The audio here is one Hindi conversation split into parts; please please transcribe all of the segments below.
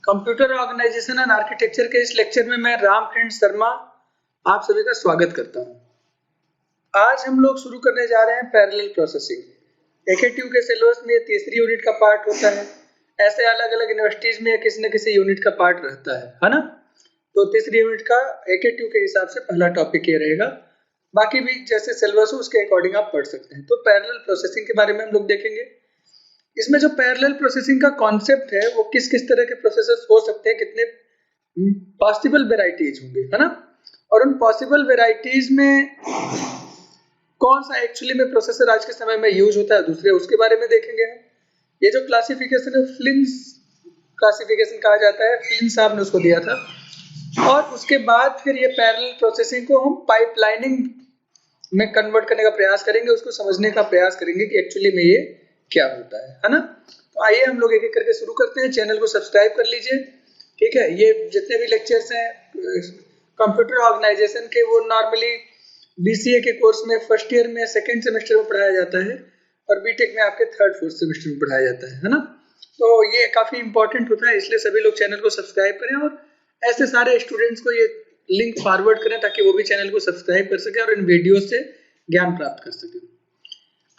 कंप्यूटर ऑर्गेनाइजेशन एंड आर्किटेक्चर के इस लेक्चर में मैं रामकिरण शर्मा आप सभी का स्वागत करता हूं। आज हम लोग शुरू करने जा रहे हैं पैरेलल प्रोसेसिंग। एकेटीयू के सिलेबस में तीसरी यूनिट का पार्ट होता है। ऐसे अलग अलग यूनिवर्सिटीज में किसी न किसी यूनिट का पार्ट रहता है ना। तो तीसरी यूनिट का एकेटीयू के हिसाब से पहला टॉपिक ये रहेगा। बाकी भी जैसे सिलेबस हो उसके अकॉर्डिंग आप पढ़ सकते हैं। तो पैरेलल प्रोसेसिंग के बारे में हम लोग देखेंगे। इसमें जो पैरेलल प्रोसेसिंग का कॉन्सेप्ट है वो किस किस तरह के प्रोसेसर्स हो सकते हैं, कितने पॉसिबल वेराइटीज होंगे, है ना। और उन पॉसिबल वेराइटीज में कौन सा एक्चुअली में प्रोसेसर आज के समय में यूज होता है दूसरे, उसके बारे में देखेंगे हम। ये जो क्लासिफिकेशन है फ्लिंस क्लासिफिकेशन कहा जाता है, फ्लिंस साहब ने उसको दिया था। और उसके बाद फिर ये पैरेलल प्रोसेसिंग को हम पाइपलाइनिंग में कन्वर्ट करने का प्रयास करेंगे, उसको समझने का प्रयास करेंगे कि एक्चुअली में ये क्या होता है ना। तो आइए हम लोग एक एक करके शुरू करते हैं। चैनल को सब्सक्राइब कर लीजिए, ठीक है। ये जितने भी लेक्चर्स हैं कंप्यूटर ऑर्गेनाइजेशन के वो नॉर्मली बीसीए के कोर्स में फर्स्ट ईयर में सेकंड सेमेस्टर में पढ़ाया जाता है और बीटेक में आपके थर्ड फोर्थ सेमेस्टर में पढ़ाया जाता है ना। तो ये काफी इंपॉर्टेंट होता है, इसलिए सभी लोग चैनल को सब्सक्राइब करें और ऐसे सारे स्टूडेंट्स को ये लिंक फॉरवर्ड करें ताकि वो भी चैनल को सब्सक्राइब कर सके और इन वीडियो से ज्ञान प्राप्त कर सके।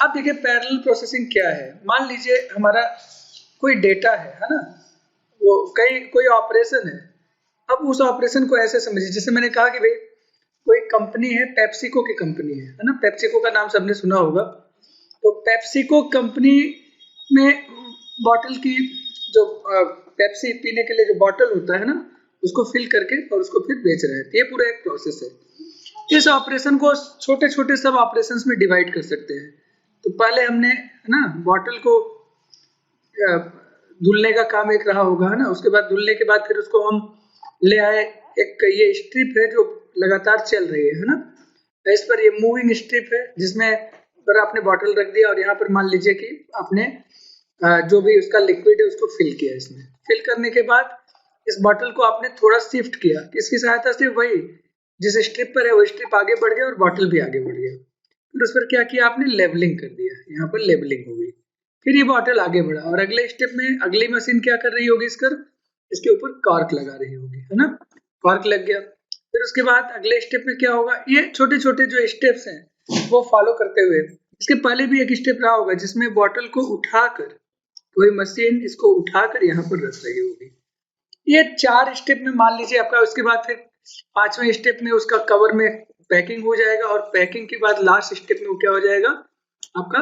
अब देखिए पैरेलल प्रोसेसिंग क्या है। मान लीजिए हमारा कोई डेटा है ना, वो कोई ऑपरेशन है। अब उस ऑपरेशन को ऐसे समझिए, जैसे मैंने कहा कि भाई कोई कंपनी है, पेप्सिको की कंपनी है ना। पेप्सिको का नाम सबने सुना होगा। तो पेप्सिको कंपनी में बॉटल की जो पेप्सी पीने के लिए जो बॉटल होता है ना, उसको फिल करके और उसको फिर बेच रहे हैं। ये पूरा एक प्रोसेस है। इस ऑपरेशन को छोटे छोटे सब ऑपरेशंस में डिवाइड कर सकते हैं। तो पहले हमने ना बॉटल को धुलने का काम एक रहा होगा, है ना। उसके बाद धुलने के बाद फिर उसको हम ले आए, एक ये स्ट्रिप है जो लगातार चल रही है ना। इस पर ये मूविंग स्ट्रिप है जिसमें पर आपने बॉटल रख दिया और यहाँ पर मान लीजिए कि आपने जो भी उसका लिक्विड है उसको फिल किया। इसमें फिल करने के बाद इस बॉटल को आपने थोड़ा शिफ्ट किया, किसकी सहायता से, वही जिस स्ट्रिप पर है वो स्ट्रिप आगे बढ़ गया और बॉटल भी आगे बढ़ गया। फिर उस पर क्या किया आपने, लेबलिंग कर दिया। यहाँ पर लेबलिंग हो गई, फिर ये बॉटल आगे बढ़ा और अगले स्टेप में अगली मशीन क्या कर रही होगी, इसके ऊपर कॉर्क लगा रही होगी, है ना। कॉर्क लग गया। फिर उसके बाद अगले स्टेप में क्या होगा, ये छोटे छोटे जो स्टेप्स हैं वो फॉलो करते हुए इसके पहले भी एक स्टेप रहा होगा जिसमें बॉटल को उठाकर कोई मशीन इसको उठाकर यहाँ पर रख रही होगी। ये 4 स्टेप में मान लीजिए आपका। उसके बाद फिर 5वें स्टेप में उसका कवर में पैकिंग हो जाएगा और पैकिंग के बाद लास्ट स्टेप में क्या हो जाएगा आपका,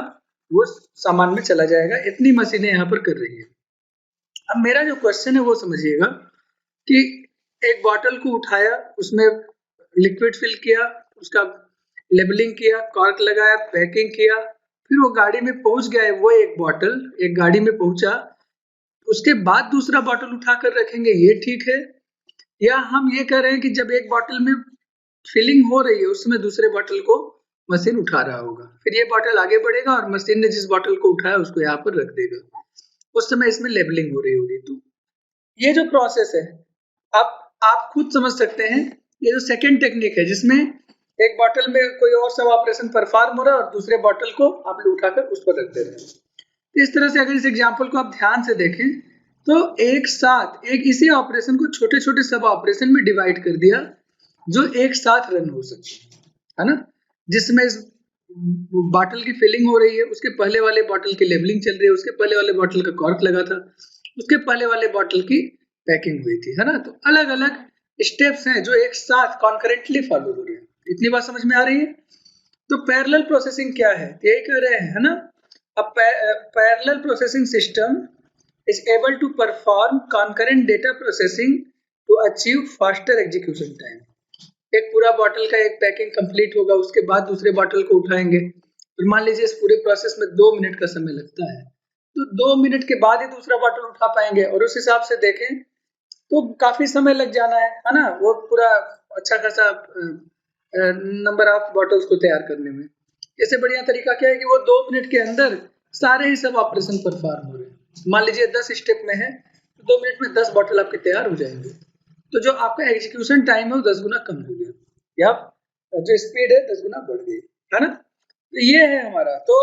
वो सामान में चला जाएगा। इतनी मशीनें यहाँ पर कर रही है। अब मेरा जो क्वेश्चन है वो समझिएगा कि एक बॉटल को उठाया, उसमें लिक्विड फिल किया, उसका लेबलिंग किया, कॉर्क लगाया, पैकिंग किया, फिर वो गाड़ी में पहुंच गया है। वो एक बॉटल एक गाड़ी में पहुंचा, उसके बाद दूसरा बॉटल उठाकर रखेंगे, ये ठीक है। या हम ये कह रहे हैं कि जब एक बॉटल में फिलिंग हो रही है उस समय दूसरे बॉटल को मशीन उठा रहा होगा, फिर ये बॉटल आगे बढ़ेगा और मशीन ने जिस बॉटल को उठाया उसको यहाँ पर रख देगा। उस समय इसमें लेबलिंग हो रही होगी। तो ये जो प्रोसेस है आप खुद समझ सकते हैं। ये जो सेकेंड टेक्निक है जिसमें एक बॉटल में कोई और सब ऑपरेशन परफॉर्म हो रहा है और दूसरे बॉटल को आप लोग उठाकर उस पर रख दे रहे हैं। इस तरह से अगर इस एग्जाम्पल को आप ध्यान से देखें तो एक साथ एक इसी ऑपरेशन को छोटे छोटे सब ऑपरेशन में डिवाइड कर दिया जो एक साथ रन हो सकते, है ना। जिसमें इस बॉटल की फिलिंग हो रही है, उसके पहले वाले बॉटल की लेबलिंग चल रही है, उसके पहले वाले बॉटल का कॉर्क लगा था, उसके पहले वाले बॉटल की पैकिंग हुई थी, है ना। तो अलग अलग स्टेप्स हैं जो एक साथ कॉन्करेंटली फॉलो हो रहे हैं। इतनी बात समझ में आ रही है। तो पैरेलल प्रोसेसिंग क्या है, यही कह रहे हैं, है ना। A parallel processing system is able to perform concurrent data processing to achieve faster execution time. एक पूरा बॉटल का एक पैकिंग कंप्लीट होगा, उसके बाद दूसरे बॉटल को उठाएंगे और मान लीजिए इस पूरे प्रोसेस में 2 मिनट का समय लगता है, तो 2 मिनट के बाद ही दूसरा बॉटल उठा पाएंगे। और उस हिसाब से देखें तो काफी समय लग जाना है ना। वो पूरा अच्छा खासा नंबर ऑफ बॉटल्स को तैयार करने में। इससे बढ़िया तरीका क्या है कि वो 2 मिनट के अंदर सारे ही सब ऑपरेशन परफॉर्म हो रहे हैं। मान लीजिए 10 स्टेप में है तो 2 मिनट में 10 बॉटल आपके तैयार हो जाएंगे। तो जो आपका एग्जीक्यूशन टाइम है वो 10 गुना कम हो गया, या जो स्पीड है 10 गुना बढ़ गई, है ना। तो ये है हमारा। तो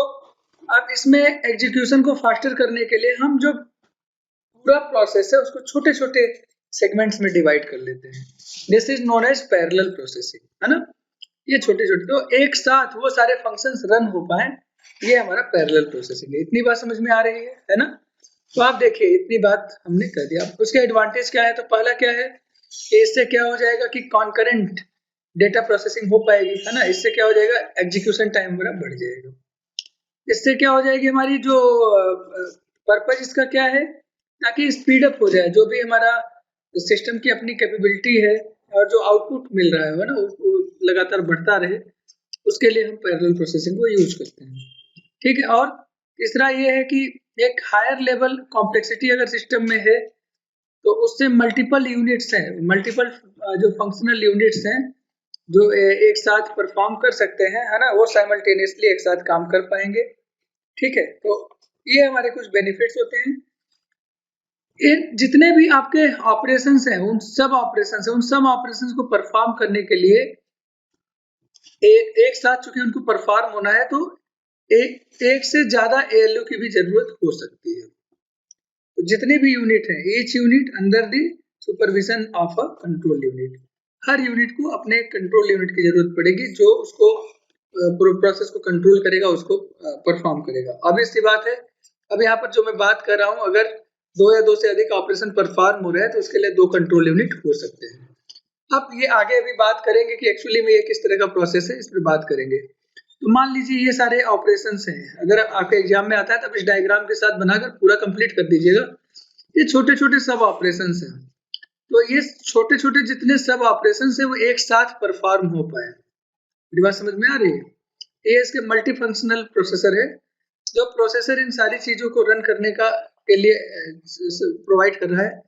अब इसमें एग्जीक्यूशन को फास्टर करने के लिए हम जो पूरा प्रोसेस है उसको छोटे छोटे सेगमेंट्स में डिवाइड कर लेते हैं। This is known as parallel processing, है ना। ये छोटे छोटे तो एक साथ वो सारे फंक्शंस रन हो पाए, ये हमारा पैरेलल प्रोसेसिंग है। इतनी बात समझ में आ रही है ना। तो आप देखिए इतनी बात हमने कर दिया। उसके एडवांटेज क्या है, तो पहला क्या है कि इससे क्या हो जाएगा कि कॉन्करेंट डेटा प्रोसेसिंग हो पाएगी, है ना। इससे क्या हो जाएगा, एग्जीक्यूशन टाइम मेरा बढ़ जाएगा। इससे क्या हो जाएगी, हमारी जो पर्पज इसका क्या है, ताकि स्पीड अप हो जाए जो भी हमारा सिस्टम की अपनी कैपेबिलिटी है और जो आउटपुट मिल रहा है ना वो लगातार बढ़ता रहे, उसके लिए हम पैरेलल प्रोसेसिंग को यूज करते हैं। ठीक है। और तीसरा ये है कि एक हायर लेवल कॉम्प्लेक्सिटी अगर सिस्टम में है तो उससे मल्टीपल यूनिट्स हैं, मल्टीपल जो फंक्शनल यूनिट्स हैं जो एक साथ परफॉर्म कर सकते हैं, है ना, वो साइमल्टेनियसली एक साथ काम कर पाएंगे। ठीक है। तो ये हमारे कुछ बेनिफिट्स होते हैं। जितने भी आपके ऑपरेशंस हैं उन सब ऑपरेशंस को परफॉर्म करने के लिए एक साथ चूंकि उनको परफॉर्म होना है तो एक से ज्यादा ALU की भी जरूरत हो सकती है। तो जितने भी यूनिट हैं, each unit under the supervision of a control unit, her unit को अपने कंट्रोल यूनिट की जरूरत पड़ेगी जो उसको प्रोसेस को कंट्रोल करेगा, उसको परफॉर्म करेगा। ऑब्वियस सी बात है। अब यहाँ पर जो मैं बात कर रहा हूँ, अगर दो या दो से अधिक ऑपरेशन परफॉर्म हो रहे हैं तो उसके लिए दो कंट्रोल यूनिट हो सकते हैं। अब ये आगे अभी बात करेंगे कि एक्चुअली में ये किस तरह का प्रोसेस है, इस पर बात करेंगे। तो मान लीजिए ये सारे ऑपरेशंस हैं, अगर आपके एग्जाम में आता है तब इस डायग्राम के साथ बनाकर पूरा कंप्लीट कर दीजिएगा। ये छोटे छोटे सब ऑपरेशंस हैं, तो ये छोटे छोटे जितने सब ऑपरेशंस हैं वो एक साथ परफॉर्म हो पाए। मेरी बात समझ में आ रही है। ये इसके मल्टी फंक्शनल प्रोसेसर है, जो प्रोसेसर इन सारी चीजों को रन करने का के लिए प्रोवाइड कर रहा है।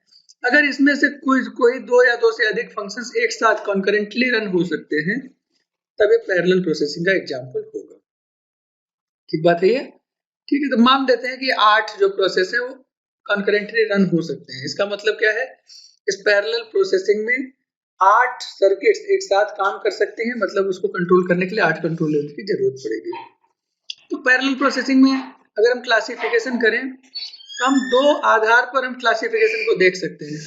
अगर इसमें से कोई दो या दो से अधिक फंक्शंस एक साथ कॉन्करेंटली रन हो सकते हैं तब ये पैरेलल प्रोसेसिंग का एग्जांपल होगा। ठीक बात है ये। ठीक है। तो मान देते हैं कि 8 जो प्रोसेस है वो कॉन्करेंटली रन हो सकते हैं। इसका मतलब क्या है, इस पैरेलल प्रोसेसिंग में 8 सर्किट्स एक साथ काम कर सकते हैं, मतलब उसको कंट्रोल करने के लिए 8 कंट्रोल यूनिट की जरूरत पड़ेगी। तो पैरेलल प्रोसेसिंग में अगर हम क्लासिफिकेशन करें तो हम दो आधार पर हम क्लासिफिकेशन को देख सकते हैं।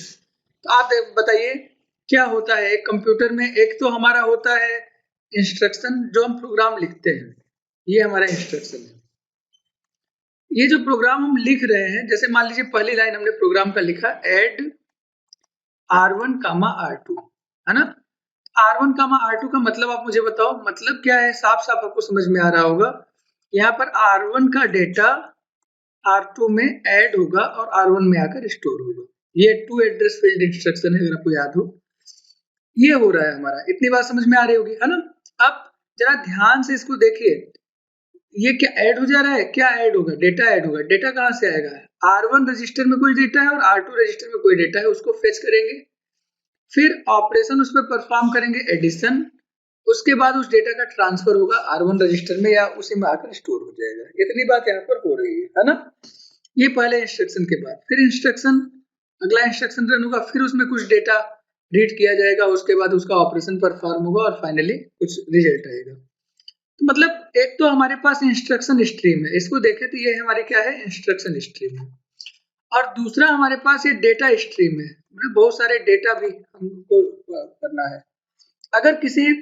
तो आप बताइए क्या होता है एक कंप्यूटर में। एक तो हमारा होता है इंस्ट्रक्शन, जो हम प्रोग्राम लिखते हैं, ये हमारा इंस्ट्रक्शन है। ये जो प्रोग्राम हम लिख रहे हैं, जैसे मान लीजिए पहली लाइन हमने प्रोग्राम का लिखा ऐड R1, R2, है ना। R1, R2 का मतलब आप मुझे बताओ, मतलब क्या है, साफ साफ आपको समझ में आ रहा होगा। यहाँ पर R1 का डेटा R2 में ऐड होगा और R1 में आकर स्टोर होगा। ये टू एड्रेस फील्ड इंस्ट्रक्शन है, अगर आपको याद हो। ये हो रहा है हमारा। इतनी बात समझ में आ रही होगी, है ना। अब जरा ध्यान से इसको देखिए, ये क्या ऐड हो जा रहा है, क्या ऐड होगा, डेटा ऐड होगा। डेटा कहाँ से आएगा, R1 रजिस्टर में कोई डेटा है और R2 रजिस्टर में कोई डेटा है, उसको फेच करेंगे, फिर ऑपरेशन उस पर परफॉर्म करेंगे एडिशन, उसके बाद उस डेटा का ट्रांसफर होगा R1 रजिस्टर में या उसी में आकर स्टोर हो जाएगा। इतनी बात यहाँ पर हो रही है ना। ये पहले इंस्ट्रक्शन के बाद फिर इंस्ट्रक्शन, अगला इंस्ट्रक्शन रन होगा, फिर उसमें कुछ डेटा रीड किया जाएगा, उसके बाद उसका ऑपरेशन परफॉर्म होगा और फाइनली कुछ रिजल्ट आएगा। तो मतलब एक तो हमारे पास इंस्ट्रक्शन स्ट्रीम है, इसको देखें तो ये हमारे क्या है, इंस्ट्रक्शन स्ट्रीम है। और दूसरा हमारे पास ये डेटा स्ट्रीम है, मतलब बहुत सारे डेटा भी हमको करना है। अगर किसी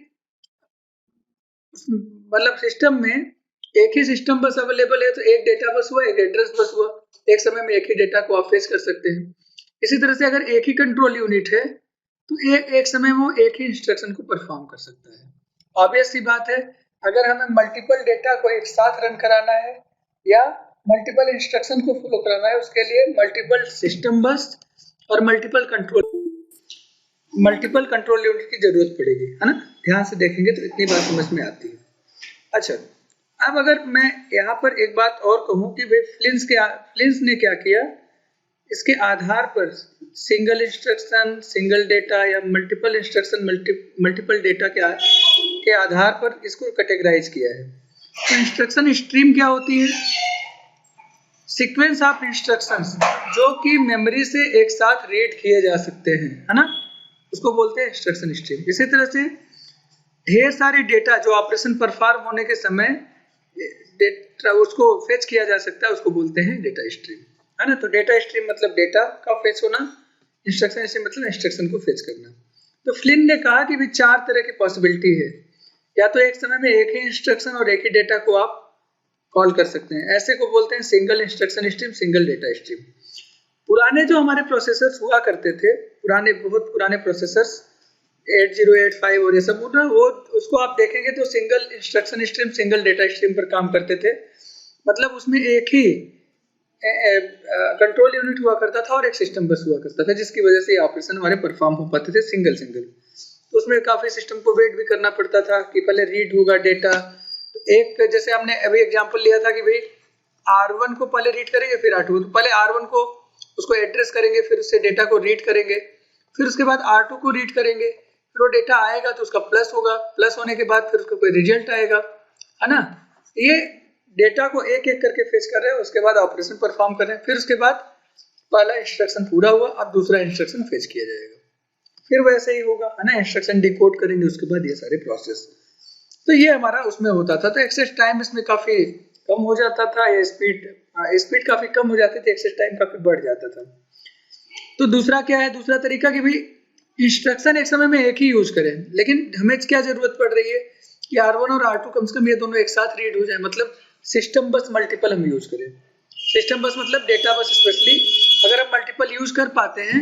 मतलब सिस्टम में एक ही सिस्टम बस अवेलेबल है तो एक डेटा बस हुआ, एक एड्रेस बस हुआ, एक समय में एक ही डेटा को आप फेच कर सकते हैं। इसी तरह से अगर एक ही कंट्रोल यूनिट है तो एक समय में वो एक ही इंस्ट्रक्शन को परफॉर्म कर सकता है। ऑब्वियस सी बात है, अगर हमें मल्टीपल डेटा को एक साथ रन कराना है या मल्टीपल इंस्ट्रक्शन को फॉलो कराना है, उसके लिए मल्टीपल सिस्टम बस और मल्टीपल कंट्रोल यूनिट की जरूरत पड़ेगी, है ना। ध्यान से देखेंगे तो इतनी बात समझ में आती है। अच्छा, अब अगर मैं यहाँ पर एक बात और कहूँ कि भाई फ्लिंस ने क्या किया, इसके आधार पर सिंगल इंस्ट्रक्शन, सिंगल डेटा या मल्टीपल इंस्ट्रक्शन, मल्टीपल डेटा के आधार पर इसको कैटेगराइज किया है। तो इंस्ट्रक्शन स्ट्रीम क्या होती है, सीक्वेंस ऑफ इंस्ट्रक्शंस जो कि मेमोरी से एक साथ रीड किए जा सकते हैं, है ना, उसको बोलते हैं इंस्ट्रक्शन स्ट्रीम। इसी तरह से ढेर सारे डेटा जो ऑपरेशन परफॉर्म होने के समय डेटा उसको फेच किया जा सकता है, उसको बोलते हैं डेटा स्ट्रीम। है ना। तो डेटा स्ट्रीम मतलब डेटा का फेच होना, इंस्ट्रक्शन स्ट्रीम मतलब इंस्ट्रक्शन को फेच करना। तो फ्लिन ने कहा कि भी 4 तरह की पॉसिबिलिटी है, या तो एक समय में एक ही इंस्ट्रक्शन और एक ही डेटा को आप कॉल कर सकते हैं, ऐसे को बोलते हैं single instruction stream, single data stream. पुराने जो हमारे प्रोसेसर्स हुआ करते थे, पुराने बहुत पुराने प्रोसेसर्स 8085 और ये सब ना, वो उसको आप देखेंगे तो single instruction stream single data stream पर काम करते थे। मतलब उसमें एक ही कंट्रोल यूनिट हुआ करता था और एक सिस्टम बस हुआ करता था, जिसकी वजह से ऑपरेशन हमारे परफॉर्म हो पाते थे सिंगल सिंगल। तो उसमें काफी सिस्टम को वेट भी करना पड़ता था कि पहले रीड होगा डेटा। तो एक जैसे हमने अभी एग्जांपल लिया था कि भाई R1 को पहले रीड करेंगे फिर R2, तो पहले R1 को उसको एड्रेस करेंगे, फिर उससे डेटा को रीड करेंगे, फिर उसके बाद R2 को रीड करेंगे, फिर वो डेटा आएगा तो उसका प्लस होगा, प्लस होने के बाद फिर उसका कोई रिजल्ट आएगा, है ना। ये डेटा को एक एक करके फेच कर रहे हैं, उसके बाद ऑपरेशन परफॉर्म कर रहे हैं, फिर उसके बाद पहला इंस्ट्रक्शन पूरा हुआ, अब दूसरा इंस्ट्रक्शन फेच किया जाएगा, फिर वैसे ही होगा, है ना। इंस्ट्रक्शन डिकोड करेंगे, उसके बाद ये सारे प्रोसेस। तो ये हमारा उसमें होता था। तो एक्सेस टाइम इसमें काफी कम हो जाता था, या स्पीड काफी कम हो जाती थी, एक्सेस टाइम काफी बढ़ जाता था। तो दूसरा क्या है, दूसरा तरीका कि भाई इंस्ट्रक्शन एक समय में एक ही यूज करें, लेकिन हमें क्या जरूरत पड़ रही है कि R1 और R2 कम से कम ये दोनों एक साथ रीड हो जाए, मतलब सिस्टम बस मल्टीपल हम यूज करें। सिस्टम बस मतलब डेटा बस, स्पेशली अगर हम मल्टीपल यूज कर पाते हैं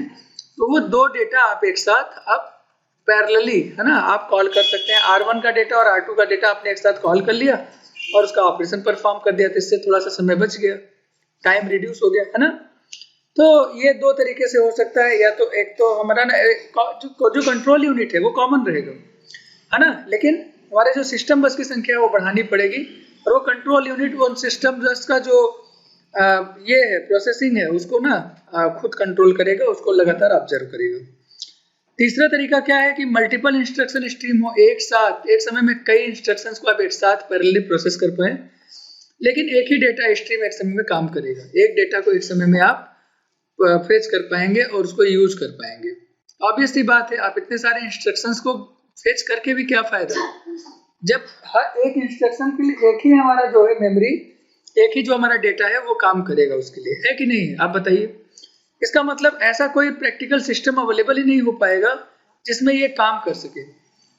तो वो दो डेटा आप एक साथ आप पैरेलली, है ना, आप कॉल कर सकते हैं। R1 का डेटा और R2 का डेटा आपने एक साथ कॉल कर लिया और उसका ऑपरेशन परफॉर्म कर दिया, तो इससे थोड़ा सा समय बच गया, टाइम रिड्यूस हो गया, है ना। तो ये दो तरीके से हो सकता है, या तो एक तो हमारा ना जो कंट्रोल यूनिट है वो कॉमन रहेगा, है ना, लेकिन हमारे जो सिस्टम बस की संख्या है वो बढ़ानी पड़ेगी, और वो कंट्रोल यूनिट वो सिस्टम बस का जो ये है प्रोसेसिंग है उसको ना खुद कंट्रोल करेगा, उसको लगातार ऑब्जर्व करेगा। तीसरा तरीका क्या है कि मल्टीपल इंस्ट्रक्शन स्ट्रीम हो, एक साथ एक समय में कई इंस्ट्रक्शंस को आप एक साथ पैरेलली प्रोसेस कर पाए, लेकिन एक ही डेटा स्ट्रीम एक समय में काम करेगा, एक डेटा को एक समय में आप फेच कर पाएंगे और उसको यूज कर पाएंगे। ऑब्वियस सी बात है, आप इतने सारे इंस्ट्रक्शंस को फेच करके भी क्या फायदा, जब हर एक इंस्ट्रक्शन के लिए एक ही हमारा जो है मेमोरी, एक ही जो हमारा डेटा है वो काम करेगा उसके लिए, है कि नहीं, आप बताइए। इसका मतलब ऐसा कोई प्रैक्टिकल सिस्टम अवेलेबल ही नहीं हो पाएगा जिसमें ये काम कर सके।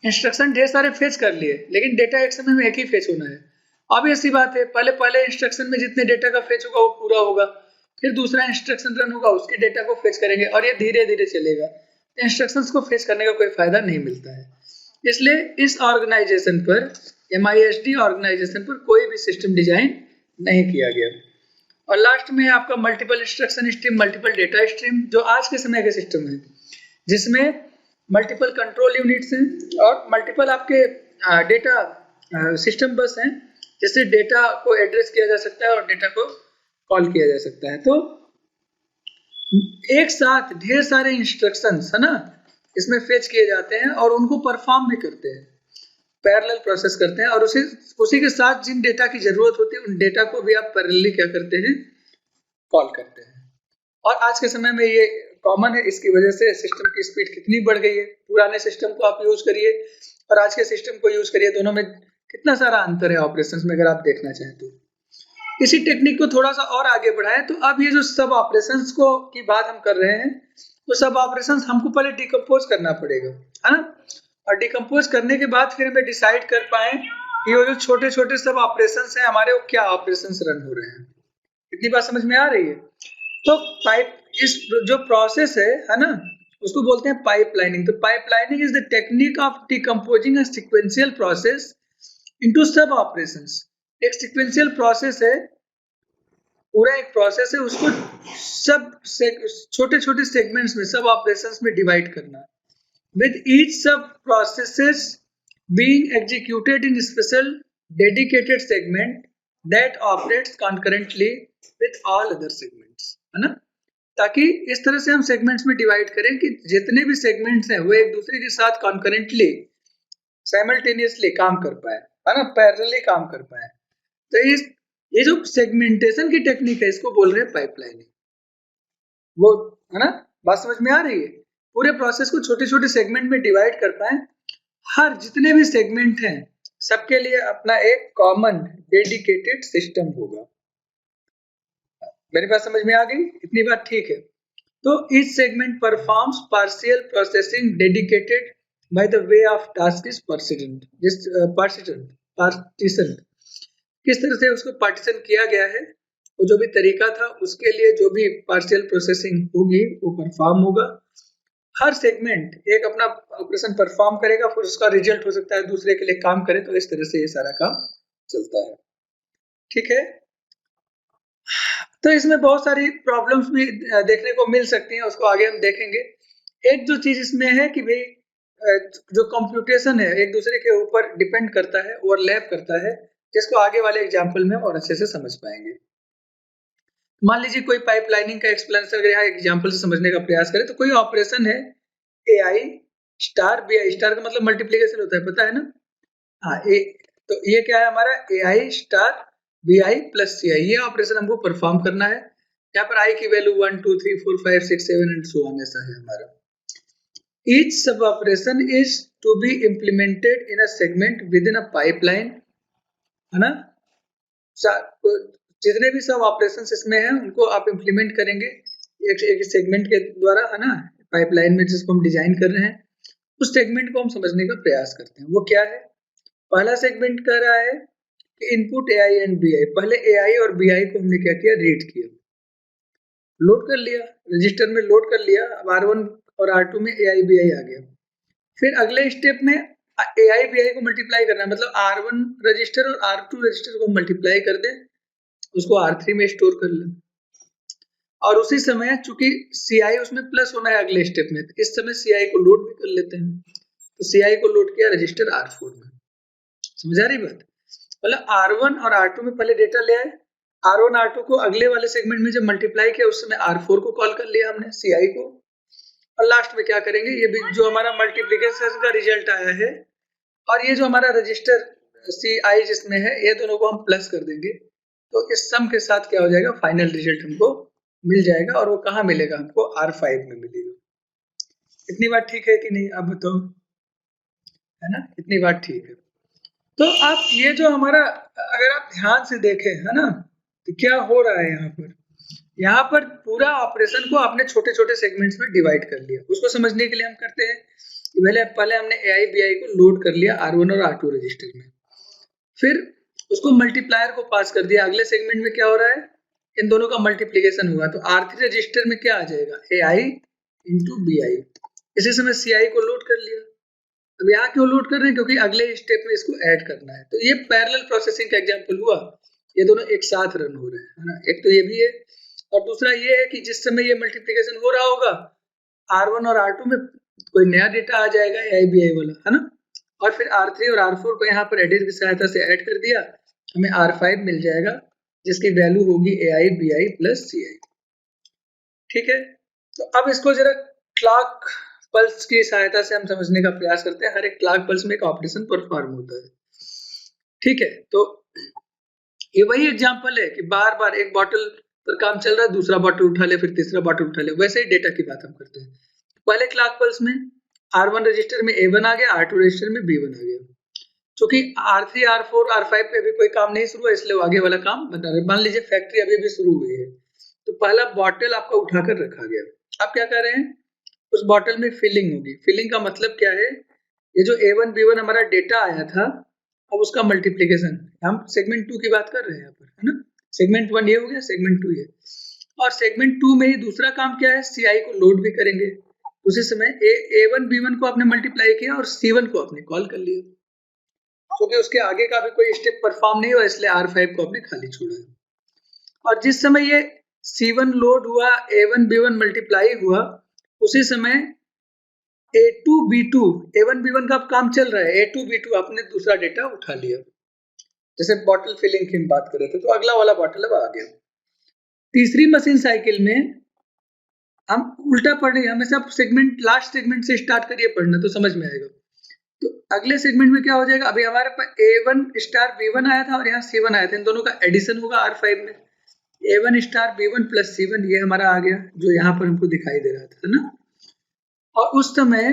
इंस्ट्रक्शन ढेर सारे फेच कर लिए, लेकिन डेटा एक समय में एक ही फेच होना है। ऑब्वियस सी बात है, पहले इंस्ट्रक्शन में जितने डेटा का फेच होगा वो पूरा होगा, फिर दूसरा इंस्ट्रक्शन रन होगा, उसके डेटा को फेच करेंगे, और ये धीरे धीरे चलेगा। इंस्ट्रक्शंस को फेच करने का कोई फायदा नहीं मिलता है। इसलिए इस ऑर्गेनाइजेशन पर, MISD ऑर्गेनाइजेशन पर कोई भी सिस्टम डिजाइन नहीं किया गया। और लास्ट में आपका multiple instruction stream, multiple data stream, जो आज के समय के सिस्टम है, जिसमें मल्टीपल कंट्रोल यूनिट्स हैं और मल्टीपल आपके डेटा सिस्टम बस हैं, जिससे डेटा को एड्रेस किया जा सकता है और डेटा को कॉल किया जा सकता है। तो एक साथ ढेर सारे इंस्ट्रक्शंस, है ना, इसमें फेच किए जाते हैं और उनको परफॉर्म भी करते हैं, पैरेलल प्रोसेस करते हैं, और उसी के साथ जिन डेटा की जरूरत होती है उन डेटा को भी आप पैरेलली क्या करते हैं, कॉल करते हैं। और आज के समय में ये कॉमन है, इसकी वजह से सिस्टम की स्पीड कितनी बढ़ गई है। पुराने सिस्टम को आप यूज करिए और आज के सिस्टम को यूज करिए, दोनों में कितना सारा अंतर है ऑपरेशंस में, अगर आप देखना चाहें तो। इसी टेक्निक को थोड़ा सा और आगे बढ़ाएं तो अब ये जो सब ऑपरेशंस को की बात हम कर रहे हैं, तो सब ऑपरेशंस हमको पहले डिकम्पोज करना पड़ेगा, है ना, और डिकम्पोज करने के बाद फिर हमें डिसाइड कर पाए कि वो जो छोटे छोटे सब ऑपरेशंस हैं हमारे, वो क्या ऑपरेशंस रन हो रहे हैं। इतनी बात समझ में आ रही है। तो इस जो प्रोसेस है ना, उसको बोलते हैं पाइपलाइनिंग। तो pipelining is the technique of decomposing a sequential process into सब ऑपरेशंस। एक सीक्वेंशियल प्रोसेस है, पूरा एक प्रोसेस है, उसको सब छोटे छोटे सेगमेंट्स में, सब ऑपरेशंस में डिवाइड करना, with each sub processes being executed in special dedicated segment that operates concurrently with all other segments, है ना। ताकि इस तरह से हम सेगमेंट्स में डिवाइड करें कि जितने भी सेगमेंट्स हैं वो एक दूसरे के साथ कॉन्करेंटली, साइमल्टेनियसली काम कर पाए, है ना, पैरेलली काम कर पाए। तो ये जो सेगमेंटेशन की टेक्निक है, इसको बोल रहे हैं पाइपलाइनिंग। वो, है ना, बात समझ में आ रही है। पूरे प्रोसेस को छोटे छोटे सेगमेंट में डिवाइड कर पाए, हर जितने भी सेगमेंट हैं सबके लिए अपना एक कॉमन डेडिकेटेड सिस्टम होगा। मेरी बात समझ में आ गई? इतनी बात ठीक है। तो each segment performs partial processing dedicated by the way of task is partitioned. जिस partition किस तरह से उसको पार्टीशन किया गया है, वो जो भी तरीका था उसके लिए जो भी पार्शियल प्रोसेसिंग होगी वो परफॉर्म होगा। हर सेगमेंट एक अपना ऑपरेशन परफॉर्म करेगा, फिर उसका रिजल्ट हो सकता है दूसरे के लिए काम करे, तो इस तरह से ये सारा काम चलता है। ठीक है, तो इसमें बहुत सारी प्रॉब्लम्स भी देखने को मिल सकती हैं, उसको आगे हम देखेंगे। एक जो चीज इसमें है कि भाई जो कंप्यूटेशन है एक दूसरे के ऊपर डिपेंड करता है, ओवरलैप करता है, जिसको आगे वाले एग्जाम्पल में हम और अच्छे से समझ पाएंगे। मान लीजिए कोई पाइपलाइनिंग का एक्सप्लेनेशन अगर यहाँ एग्जाम्पल से समझने का प्रयास करें, तो कोई ऑपरेशन है AI स्टार BI स्टार का मतलब मल्टीप्लीकेशन होता है, पता है ना? हाँ, तो ये क्या है हमारा AI star BI plus CI, ये ऑपरेशन हमको परफॉर्म करना है। यहाँ पर I की वैल्यू 1 2 3 4 5 6 7 एंड सो ऑन ऐसा है हमारा। Each sub operation is to be implemented in a segment within a pipeline, है ना? जितने भी सब ऑपरेशंस इसमें हैं उनको आप इम्प्लीमेंट करेंगे एक सेगमेंट के द्वारा, है ना? पाइपलाइन में जिसको हम डिजाइन कर रहे हैं, उस सेगमेंट को हम समझने का प्रयास करते हैं। वो क्या है? पहला सेगमेंट कह रहा है कि इनपुट AI एंड BI। पहले AI और BI को हमने क्या किया? रीड किया, लोड कर लिया, रजिस्टर में लोड कर लिया। अब R1 और R2 में AI BI आ गया। फिर अगले स्टेप में AI BI को मल्टीप्लाई करना है, मतलब R1 रजिस्टर और R2 रजिस्टर को मल्टीप्लाई कर दें, उसको R3 में स्टोर कर लें। और उसी समय चूंकि CI उसमें प्लस होना है अगले स्टेप में, तो इस समय CI को लोड भी कर लेते हैं। तो CI को लोड किया रजिस्टर R4 में। समझ आ रही बात? मतलब R1 और R2 में पहले डेटा ले आए, R1 R2 को अगले वाले सेगमेंट में जब मल्टीप्लाई किया उस समय R4 को कॉल कर लिया हमने, CI को, और लास्ट में क्या करेंगे, ये भी जो हमारा मल्टीप्लीकेशन का रिजल्ट आया है और ये जो हमारा रजिस्टर CI जिसमें है, ये दोनों को हम प्लस कर देंगे, तो इस सम के साथ क्या हो जाएगा? फाइनल रिजल्ट हमको मिल जाएगा। और वो कहाँ मिलेगा? हमको R5 में मिलेगा। इतनी बात ठीक है कि नहीं? अब बताओ, है ना? इतनी बात ठीक है। तो आप ये जो हमारा, अगर आप ध्यान से देखें, है ना, तो क्या हो रहा है यहाँ पर? यहाँ पर पूरा ऑपरेशन को आपने छोटे छोटे सेगमेंट्स में डिवाइड कर लिया। उसको समझने के लिए हम करते हैं, पहले हमने AI BI को लोड कर लिया R1 और R2 रजिस्टर में, फिर उसको मल्टीप्लायर को पास कर दिया। अगले सेगमेंट में क्या हो रहा है? इन दोनों का मल्टीप्लीकेशन हुआ, तो R3 रजिस्टर में क्या आ जाएगा? AI into BI। इसी समय CI को लोड कर लिया। अब यहाँ क्यों लोड कर रहे हैं? क्योंकि अगले स्टेप में इसको ऐड करना है। तो ये पैरेलल प्रोसेसिंग का एग्जांपल हुआ, ये दोनों एक साथ रन हो रहे हैं, है ना? एक तो ये भी है, और दूसरा ये है कि जिस समय ये मल्टीप्लीकेशन हो रहा होगा R1 और R2 में कोई नया डेटा आ जाएगा AI BI वाला, है ना? और फिर R3 और R4 को यहाँ पर एडिट की सहायता से ऐड कर दिया, हमें R5 मिल जाएगा, जिसकी वैल्यू होगी AI BI प्लस CI। ठीक है, तो अब इसको जरा क्लॉक पल्स की सहायता से हम समझने का प्रयास करते हैं। हर एक क्लॉक पल्स में एक ऑपरेशन परफॉर्म होता है। ठीक है, तो ये वही एग्जांपल है कि बार बार एक बॉटल पर काम चल रहा है, दूसरा बॉटल उठा ले, फिर तीसरा बॉटल उठा ले, वैसे ही डेटा की बात हम करते हैं। पहले क्लॉक पल्स में R1 रजिस्टर में A1 आ गया, R2 रजिस्टर में B1 आ गया। क्योंकि R3 R4 R5 पे अभी कोई काम नहीं शुरू है, इसलिए आगे वाला काम बता रहे। मान लीजिए फैक्ट्री अभी भी शुरू हुई है, तो पहला बॉटल आपका उठाकर रखा गया। आप क्या कर रहे हैं? उस बॉटल में फिलिंग होगी। फिलिंग का मतलब क्या है? ये जो A1 B1 हमारा डेटा आया था, अब उसका मल्टीप्लीकेशन। हम सेगमेंट 2 की बात कर रहे हैं यहाँ पर, है ना? सेगमेंट 1 ये हो गया, सेगमेंट 2 ये, और सेगमेंट 2 में ही दूसरा काम क्या है? CI को लोड भी करेंगे। उसी समय A1 B1 को आपने मल्टीप्लाई किया और C1 को आपने कॉल कर लिया, क्योंकि उसके आगे का भी कोई स्टेप परफॉर्म नहीं हुआ, इसलिए R5 को आपने खाली छोड़ा है। और जिस समय ये C1 लोड हुआ, A1 B1 मल्टीप्लाई हुआ, उसी समय A2 B2, A1 B1 का काम चल रहा है, A2 B2 आपने दूसरा डेटा उठा लिया। जैसे बॉटल फिलिंग की हम बात कर रहे थे, तो अगला वाला बॉटल अब आ गया। तीसरी मशीन साइकिल में हम उल्टा पढ़ रहे हैं, हमेशा सेगमेंट लास्ट सेगमेंट से स्टार्ट करिए पढ़ना, तो समझ में आएगा। तो अगले सेगमेंट में क्या हो जाएगा? अभी हमारे पास A1 स्टार B1 आया था और यहाँ C1 आया था, इन दोनों का एडिशन होगा R5 में। A1 star B1 plus C1 ये हमारा आ गया, जो यहाँ पर हमको दिखाई दे रहा था ना। और उस समय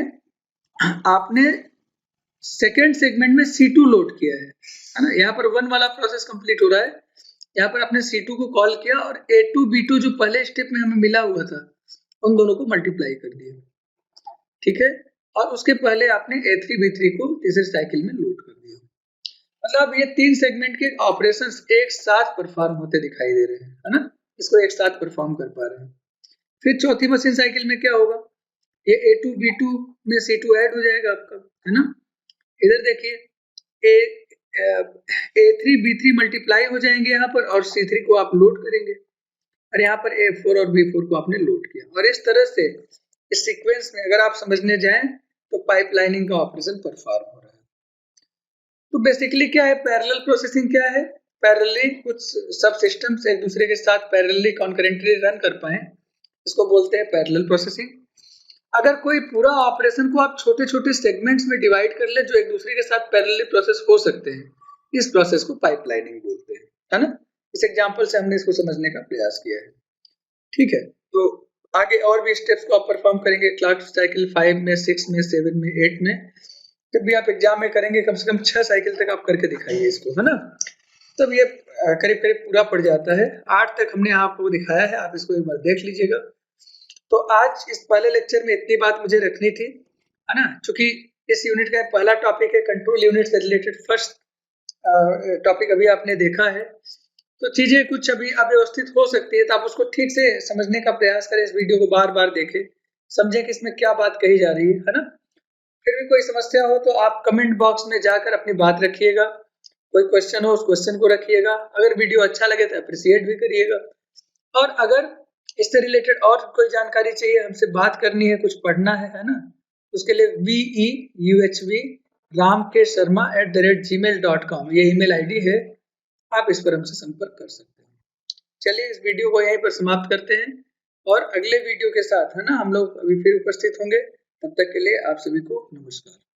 आपने सेकेंड सेगमेंट में C2 लोड किया है ना? यहाँ पर 1 वाला प्रोसेस कंप्लीट हो रहा है, यहाँ पर आपने C2 को कॉल किया और A2 B2 जो पहले स्टेप में हमें मिला हुआ था उन दोनों को मल्टीप्लाई कर दिया, ठीक है। और उसके पहले आपने A3 B3 को तीसरे साइकिल में लोड कर दिया। मतलब ये 3 सेगमेंट के ऑपरेशंस एक साथ परफॉर्म होते दिखाई दे रहे हैं, है ना, इसको एक साथ परफॉर्म कर पा रहे हैं। फिर चौथी मशीन साइकिल में क्या होगा, ये A2 B2 में C2 ऐड हो जाएगा आपका, है ना। इधर देखिए A3 B3 मल्टीप्लाई हो जाएंगे यहाँ पर और C3 को आप लोड करेंगे और यहाँ पर A4 और B4 को आपने लोड किया। और इस तरह से इस सीक्वेंस में अगर आप समझने जाएं तो पाइपलाइनिंग का ऑपरेशन परफॉर्म हो रहा है। तो बेसिकली क्या है पैरेलल प्रोसेसिंग, क्या है पैरेलली कुछ सब सिस्टम्स एक दूसरे के साथ पैरेलली कॉन्करेंटली रन कर पाए, इसको बोलते हैं पैरेलल प्रोसेसिंग। अगर कोई पूरा ऑपरेशन को आप छोटे छोटे सेगमेंट्स में डिवाइड कर ले जो एक दूसरे के साथ पैरेलली प्रोसेस हो सकते हैं, इस प्रोसेस को पाइपलाइनिंग बोलते हैं, है ना। इस एग्जांपल से हमने इसको समझने का प्रयास किया है, ठीक है। तो आगे और भी स्टेप्स को आप परफॉर्म करेंगे क्लॉक साइकिल 5 में 6 में 7 में 8 में, जब भी आप एग्जाम में करेंगे कम से कम 6 साइकिल तक आप करके दिखाइए इसको, है ना। तब ये करीब करीब पूरा पड़ जाता है। 8 तक हमने आपको दिखाया है, आप इसको एक बार देख लीजिएगा। तो आज इस पहले लेक्चर में इतनी बात मुझे रखनी थी, है ना, क्योंकि इस यूनिट का पहला टॉपिक है कंट्रोल यूनिट से रिलेटेड फर्स्ट टॉपिक अभी आपने देखा है। तो चीजें कुछ अभी अव्यवस्थित हो सकती है, तो आप उसको ठीक से समझने का प्रयास करें, इस वीडियो को बार बार देखें, समझें कि इसमें क्या बात कही जा रही है ना। फिर भी कोई समस्या हो तो आप कमेंट बॉक्स में जाकर अपनी बात रखिएगा, कोई क्वेश्चन हो उस क्वेश्चन को रखिएगा। अगर वीडियो अच्छा लगे तो अप्रिशिएट भी करिएगा, और अगर इससे रिलेटेड और कोई जानकारी चाहिए, हमसे बात करनी है, कुछ पढ़ना है ना, उसके लिए VEUHV ramkshRma@gmail.com ये ईमेल आईडी है, आप इस पर हमसे संपर्क कर सकते हैं। चलिए इस वीडियो को यहीं पर समाप्त करते हैं और अगले वीडियो के साथ, है ना, हम लोग अभी फिर उपस्थित होंगे। तब तक के लिए आप सभी को नमस्कार।